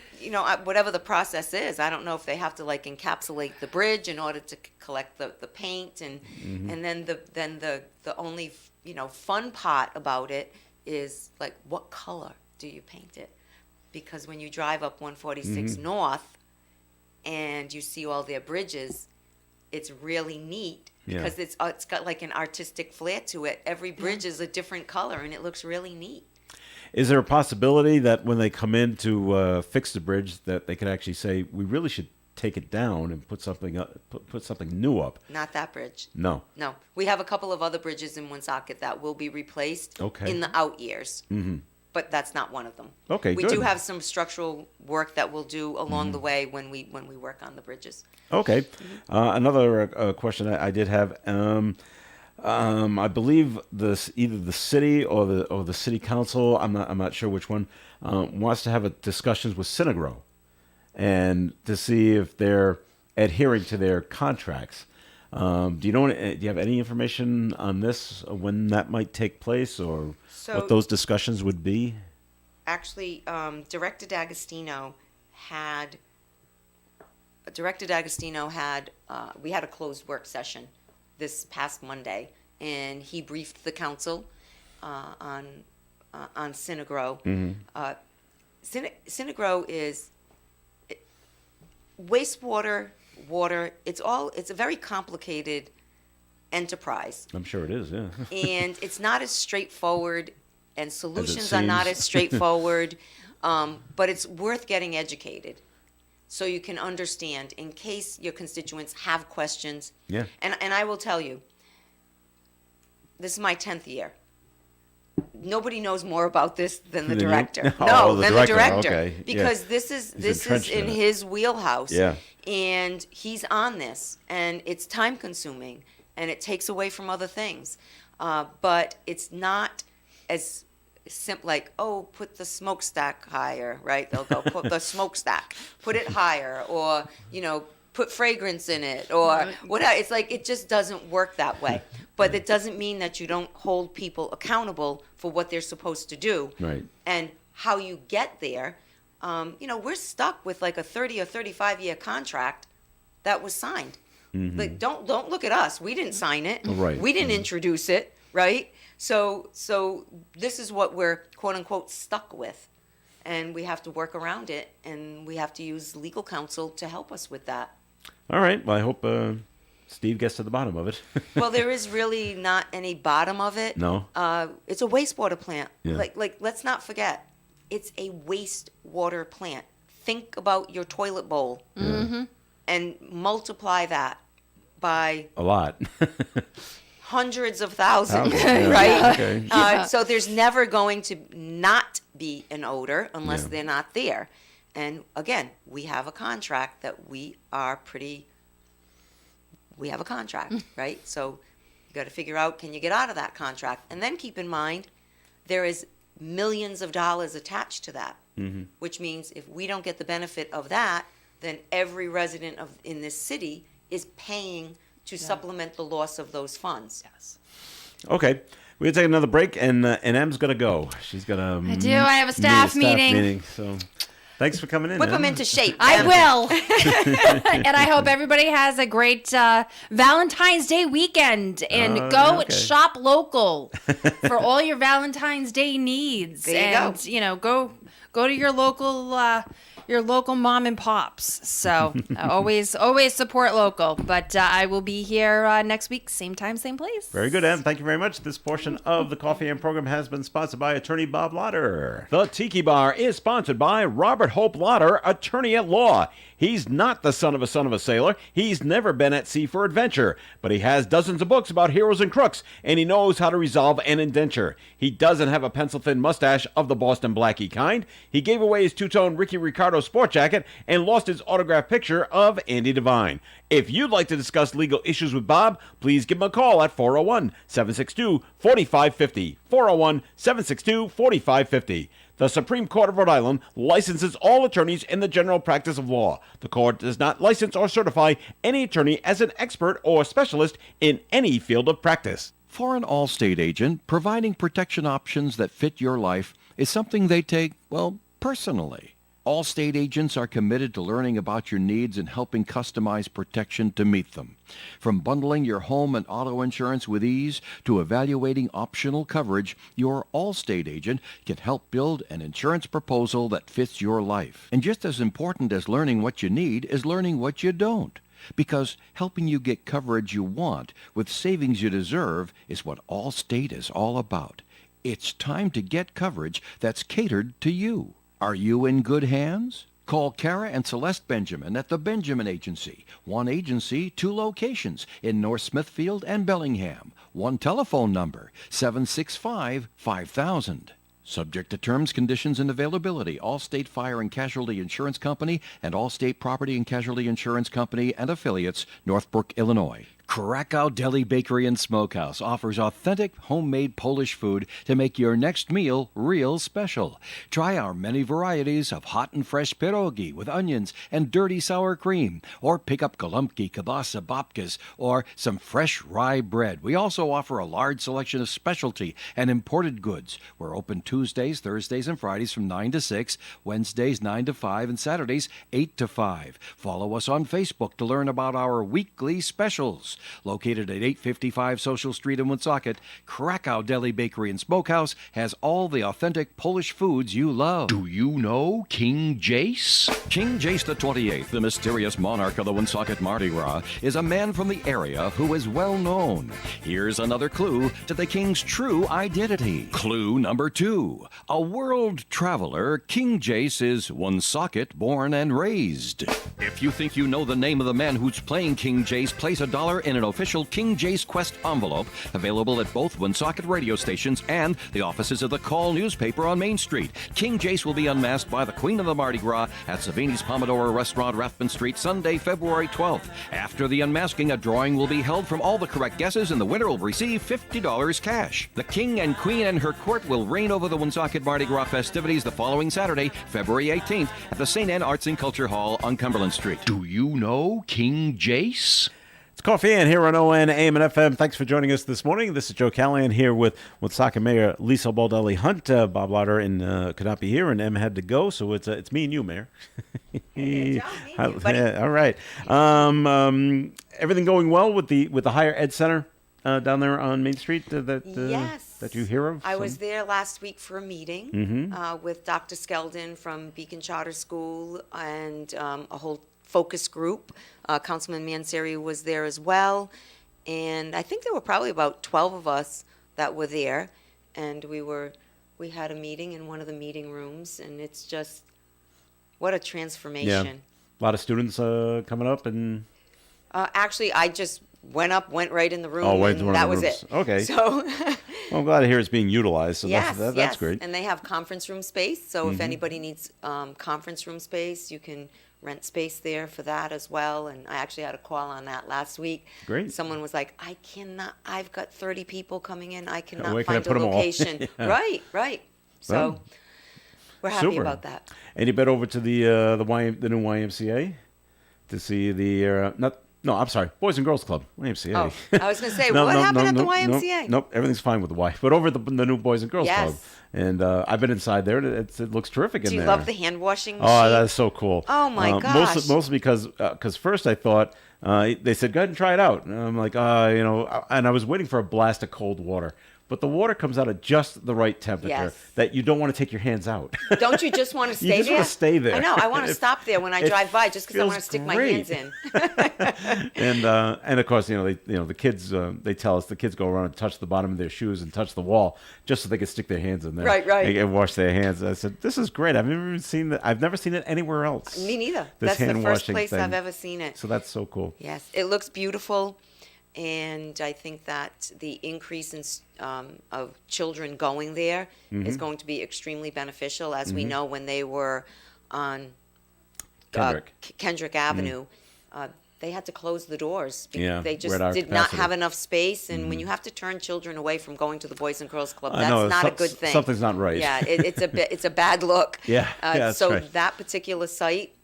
whatever the process is, I don't know if they have to encapsulate the bridge in order to collect the paint, and then the only fun part about it is what color do you paint it? Because when you drive up 146 North and you see all their bridges, it's really neat Yeah. because it's got like an artistic flair to it. Every bridge is a different color, and it looks really neat. Is there a possibility that when they come in to fix the bridge, that they could actually say, we really should take it down and put something up, put something new up? Not that bridge. No. No. We have a couple of other bridges in Woonsocket that will be replaced Okay. in the out years. Mm-hmm. But that's not one of them. Okay, We good. do have some structural work that we'll do along the way when we work on the bridges. Okay. Another question I did have. I believe either the city or the city council. I'm not sure which one wants to have discussions with Synagro, and to see if they're adhering to their contracts. Do you have any information on this? When that might take place, or what those discussions would be? Actually, Director D'Agostino had we had a closed work session this past Monday, and he briefed the council on Synagro. Synagro is wastewater, water. It's a very complicated enterprise. I'm sure it is. Yeah. And it's not as straightforward, and solutions are seems. not as straightforward, but it's worth getting educated so you can understand in case your constituents have questions. Yeah. And I will tell you, this is my 10th year. Nobody knows more about this than the Than you? director. Oh, No, the than director, the director. okay, yeah. Because this is entrenched in in it. his wheelhouse. Yeah. And he's on this, and it's time consuming, and it takes away from other things. But it's not as simple like, oh, put the smokestack higher, right? They'll go, put the smokestack, put it higher, or, put fragrance in it, or whatever. It's like, it just doesn't work that way. But it doesn't mean that you don't hold people accountable for what they're supposed to do. Right. And how you get there. We're stuck with like a 30 or 35 year contract that was signed. Mm-hmm. Like, don't look at us. We didn't sign it. Right. We didn't introduce it, right? So this is what we're quote unquote stuck with, and we have to work around it, and we have to use legal counsel to help us with that. All right. Well, I hope Steve gets to the bottom of it. Well, there is really not any bottom of it. No. It's a wastewater plant. Yeah. Like let's not forget, it's a wastewater plant. Think about your toilet bowl and multiply that by A lot. hundreds of thousands, Yeah. right? Okay. So there's never going to not be an odor unless Yeah. they're not there. And again, we have a contract that we have a contract, right? So you got to figure out, can you get out of that contract? And then keep in mind, there is millions of dollars attached to that, which means if we don't get the benefit of that, then every resident in this city is paying to supplement the loss of those funds. Yes. Okay. We're going to take another break, and Em's going to go. She's going to... I do. I have a staff meeting. So thanks for coming in. Whip Em. them into shape. I Em. will. And I hope everybody has a great Valentine's Day weekend. And go okay. shop local for all your Valentine's Day needs. There you go. Go to your local mom and pops. So always support local. But I will be here next week, same time, same place. Very good, Em. Thank you very much. This portion of the Coffee and program has been sponsored by attorney Bob Lotter. The Tiki Bar is sponsored by Robert Hope Lotter, attorney at law. He's not the son of a sailor. He's never been at sea for adventure, but he has dozens of books about heroes and crooks, and he knows how to resolve an indenture. He doesn't have a pencil-thin mustache of the Boston Blackie kind. He gave away his two-tone Ricky Ricardo sport jacket and lost his autographed picture of Andy Devine. If you'd like to discuss legal issues with Bob, please give him a call at 401-762-4550. 401-762-4550. The Supreme Court of Rhode Island licenses all attorneys in the general practice of law. The court does not license or certify any attorney as an expert or specialist in any field of practice. For an Allstate agent, providing protection options that fit your life is something they take, well, personally. Allstate agents are committed to learning about your needs and helping customize protection to meet them. From bundling your home and auto insurance with ease to evaluating optional coverage, your Allstate agent can help build an insurance proposal that fits your life. And just as important as learning what you need is learning what you don't. Because helping you get coverage you want with savings you deserve is what Allstate is all about. It's time to get coverage that's catered to you. Are you in good hands? Call Kara and Celeste Benjamin at the Benjamin Agency. One agency, two locations in North Smithfield and Bellingham. One telephone number, 765-5000. Subject to terms, conditions, and availability. Allstate Fire and Casualty Insurance Company and Allstate Property and Casualty Insurance Company and affiliates, Northbrook, Illinois. Krakow Deli Bakery and Smokehouse offers authentic homemade Polish food to make your next meal real special. Try our many varieties of hot and fresh pierogi with onions and dirty sour cream, or pick up golubki, kielbasa, babkas, or some fresh rye bread. We also offer a large selection of specialty and imported goods. We're open Tuesdays, Thursdays, and Fridays from 9 to 6, Wednesdays 9 to 5, and Saturdays 8 to 5. Follow us on Facebook to learn about our weekly specials. Located at 855 Social Street in Woonsocket, Krakow Deli Bakery and Smokehouse has all the authentic Polish foods you love. Do you know King Jace? King Jace the 28th, the mysterious monarch of the Woonsocket Mardi Gras, is a man from the area who is well known. Here's another clue to the king's true identity. Clue number 2. A world traveler, King Jace is Woonsocket born and raised. If you think you know the name of the man who's playing King Jace, place $1 in an official King Jace Quest envelope available at both Woonsocket radio stations and the offices of the Call newspaper on Main Street. King Jace will be unmasked by the Queen of the Mardi Gras at Savini's Pomodoro Restaurant, Rathbun Street, Sunday, February 12th. After the unmasking, a drawing will be held from all the correct guesses, and the winner will receive $50 cash. The King and Queen and her court will reign over the Woonsocket Mardi Gras festivities the following Saturday, February 18th, at the St. Anne Arts and Culture Hall on Cumberland Street. Do you know King Jace? It's Coffee and here on ON, AM, and FM. Thanks for joining us this morning. This is Joe Callahan here with Woonsocket Mayor Lisa Baldelli Hunt. Bob Lauder could not be here, and Em had to go, so it's me and you, Mayor. Hey, John, me and you, all right. Everything going well with the Higher Ed Center down there on Main Street yes. that you hear of? I was there last week for a meeting with Dr. Skeldon from Beacon Charter School and a whole focus group. Councilman Manseri was there as well. And I think there were probably about 12 of us that were there. And we had a meeting in one of the meeting rooms. And it's just, what a transformation. Yeah. A lot of students coming up and... Actually, I just went right in the room. Oh, and that was it. Okay. So... Well, I'm glad to hear it's being utilized. So yes, that's great. And they have conference room space. So if anybody needs conference room space, you can rent space there for that as well. And I actually had a call on that last week. Great. Someone was like, I've got 30 people coming in. I cannot Where can I find put a 'em all? Right, right. So Well, we're happy super. about that. And you been over to the new YMCA to see I'm sorry, Boys and Girls Club, YMCA. Oh, I was going to say, what happened at the YMCA? Nope, everything's fine with the Y. But over at the new Boys and Girls Club. And I've been inside there. It looks terrific in there. Do you love the hand washing machine? Oh, that is so cool. Oh, my gosh. Mostly because first I thought, they said, go ahead and try it out. And I'm like, and I was waiting for a blast of cold water. But the water comes out at just the right temperature that you don't want to take your hands out. Don't you just want to stay there? You just want to stay there. I know. I want to stop there when I drive by just because I want to stick my hands in. And of course, the kids they tell us the kids go around and touch the bottom of their shoes and touch the wall just so they can stick their hands in there. Right. And wash their hands. I said, this is great. I've never seen that. I've never seen it anywhere else. Me neither. This That's the first hand-washing place thing. I've ever seen it. So that's so cool. Yes, it looks beautiful. And I think that the increase in of children going there is going to be extremely beneficial. As we know, when they were on Kendrick Avenue, they had to close the doors. They just did not have enough space. And when you have to turn children away from going to the Boys and Girls Club, that's not a good thing. Something's not right. Yeah, it's a bad look. Yeah, that's so right. that particular site,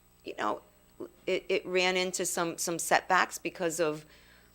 it ran into some setbacks because of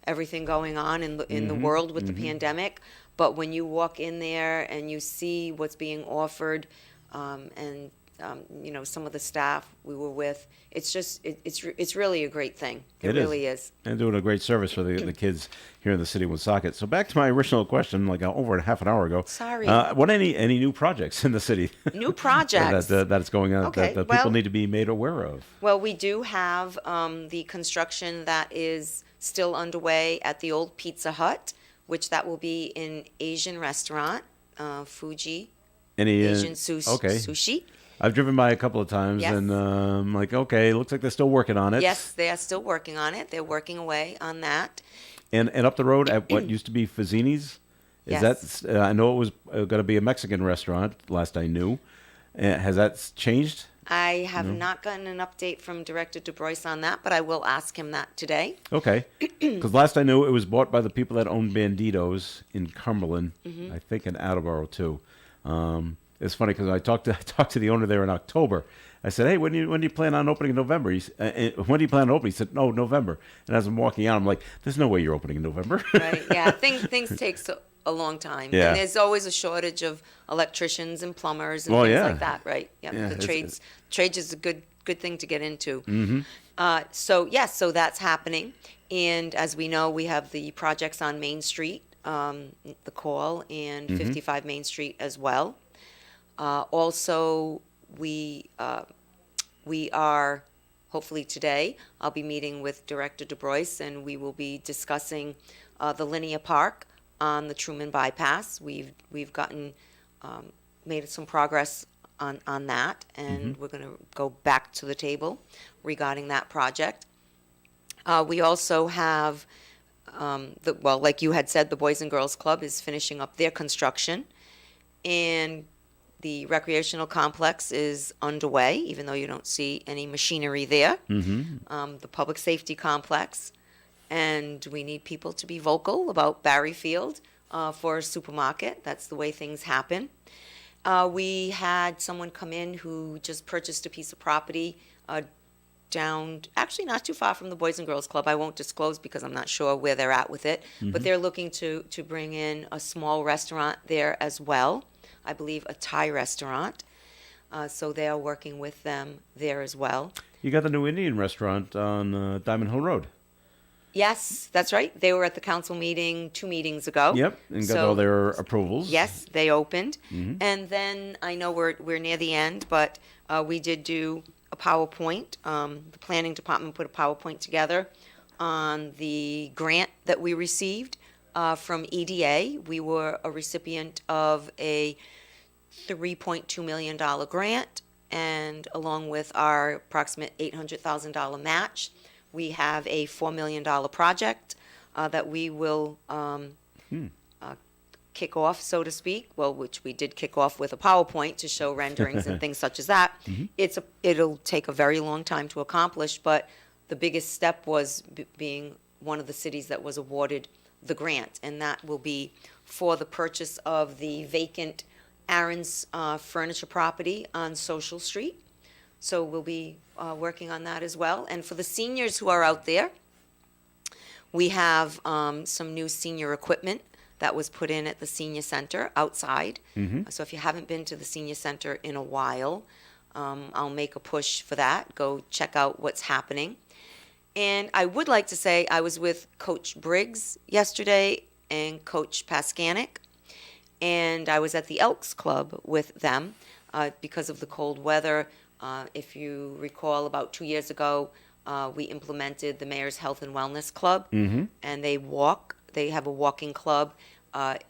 everything going on in the world with the pandemic. But when you walk in there and you see what's being offered, and some of the staff we were with. It's just, it's really a great thing. It is. really is. And doing a great service for the kids here in the city of Woonsocket. So back to my original question, like over half an hour ago. Sorry. What any new projects in the city? New projects. That's going on Okay, that well- people need to be made aware of. Well, we do have the construction that is still underway at the old Pizza Hut, which that will be an Asian restaurant, Fuji Any Asian okay. sushi. I've driven by a couple of times, Yes. and I'm like, okay, looks like they're still working on it. Yes, they are still working on it. They're working away on that. And up the road at what used to be Fazzini's, is Yes. that? I know it was going to be a Mexican restaurant. Last I knew, has that changed? I have not gotten an update from Director DuBrois on that, but I will ask him that today. Okay, because last I knew it was bought by the people that own Banditos in Cumberland, Mm-hmm. I think in Attleboro too. It's funny because I talked to the owner there in October. I said, "Hey, when do you plan on opening in November?" When do you plan on opening? He said, "No, November." And as I'm walking out, I'm like, "There's no way you're opening in November." Right? Yeah, things take a long time, Yeah. and there's always a shortage of electricians and plumbers and Well, things yeah. like that, right? Yeah, Yeah, the it's- trades is a good thing to get into. So yes, so that's happening, and as we know, we have the projects on Main Street, the Call, and 55 Main Street as well. Also, we are, hopefully today, I'll be meeting with Director DuBrois, and we will be discussing the Linear Park on the Truman Bypass. We've gotten, made some progress on that, and we're going to go back to the table regarding that project. We also have, like you had said, the Boys and Girls Club is finishing up their construction, and the recreational complex is underway, even though you don't see any machinery there. The public safety complex, and we need people to be vocal about Barry Field for a supermarket. That's the way things happen. We had someone come in who just purchased a piece of property down, actually not too far from the Boys and Girls Club. I won't disclose because I'm not sure where they're at with it, but they're looking to bring in a small restaurant there as well. I believe a Thai restaurant. So they are working with them there as well. You got the new Indian restaurant on Diamond Hill Road. Yes, that's right. They were at the council meeting 2 meetings ago. Yep, and got So- all their approvals. Yes, they opened. And then I know we're near the end, but we did do a PowerPoint. The planning department put a PowerPoint together on the grant that we received from EDA. We were a recipient of a $3.2 million grant, and along with our approximate $800,000 match, we have a $4 million project that we will kick off, so to speak. Well, which we did kick off with a PowerPoint to show renderings and things such as that. It'll take a very long time to accomplish, but the biggest step was being one of the cities that was awarded the grant, and that will be for the purchase of the vacant Aaron's furniture property on Social Street. So we'll be working on that as well. And for the seniors who are out there, we have some new senior equipment that was put in at the senior center outside. So if you haven't been to the senior center in a while, I'll make a push for that. Go check out what's happening. And I would like to say I was with Coach Briggs yesterday and Coach Paskanik, and I was at the Elks Club with them because of the cold weather. If you recall, about 2 years ago, we implemented the Mayor's Health and Wellness Club, and they have a walking club at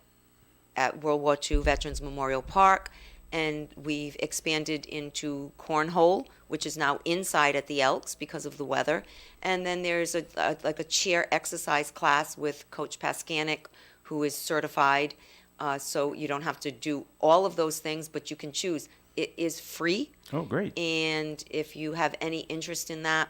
World War II Veterans Memorial Park, and we've expanded into cornhole, which is now inside at the Elks because of the weather. And then there's a chair exercise class with Coach Paskanik, who is certified. So you don't have to do all of those things, but you can choose. It is free. Oh, great. And if you have any interest in that,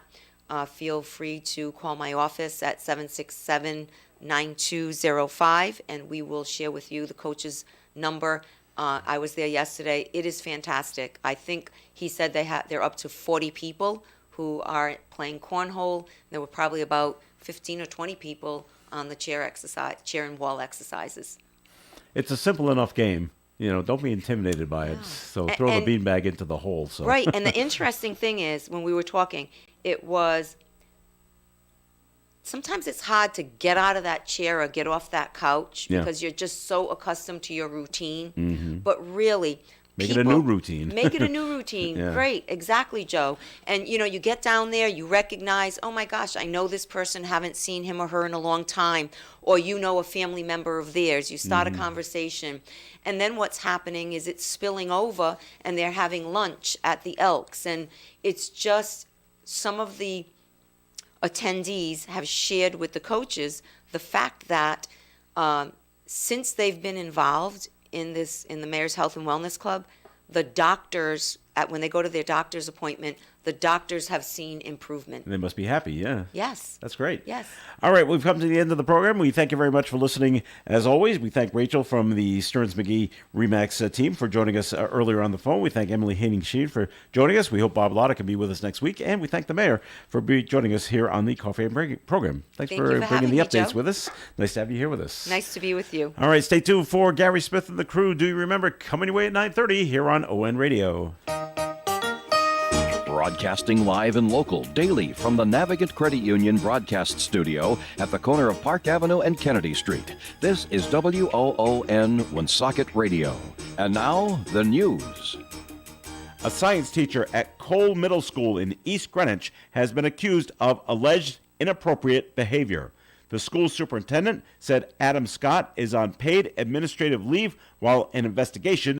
feel free to call my office at 767-9205, and we will share with you the coach's number. I was there yesterday. It is fantastic. I think he said they're up to 40 people who are playing cornhole. There were probably about 15 or 20 people on the chair and wall exercises. It's a simple enough game, don't be intimidated by it. So throw And- the beanbag into the hole. So Right. And the interesting thing is, when we were talking, it was sometimes it's hard to get out of that chair or get off that couch Yeah. because you're just so accustomed to your routine. But really, Make it a new routine. Make it a new routine. Yeah. Great. Exactly, Joe. And, you get down there, you recognize, oh my gosh, I know this person, haven't seen him or her in a long time. Or you know a family member of theirs. You start a conversation. And then what's happening is it's spilling over and they're having lunch at the Elks. And it's just some of the attendees have shared with the coaches the fact that since they've been involved in the Mayor's Health and Wellness Club, the doctors, when they go to their doctor's appointment, the doctors have seen improvement. they must be happy. Yeah. Yes. That's great. Yes. All right, we've come to the end of the program. We thank you very much for listening. As always, we thank Rachel from the Stearns McGee Remax team for joining us earlier on the phone. We thank Emily Hayning-Sheed for joining us. We hope Bob Lotta can be with us next week. And we thank the mayor for joining us here on the Coffee and Break program. Thanks Thank for you for bringing the having me, updates Joe. with us. Nice to have you here with us. Nice to be with you. All right, stay tuned for Gary Smith and the crew. Do you remember coming your way at 9:30 here on ON Radio? Broadcasting live and local daily from the Navigant Credit Union broadcast studio at the corner of Park Avenue and Kennedy Street. This is WOON Woonsocket Radio. And now, the news. A science teacher at Cole Middle School in East Greenwich has been accused of alleged inappropriate behavior. The school superintendent said Adam Scott is on paid administrative leave while an investigation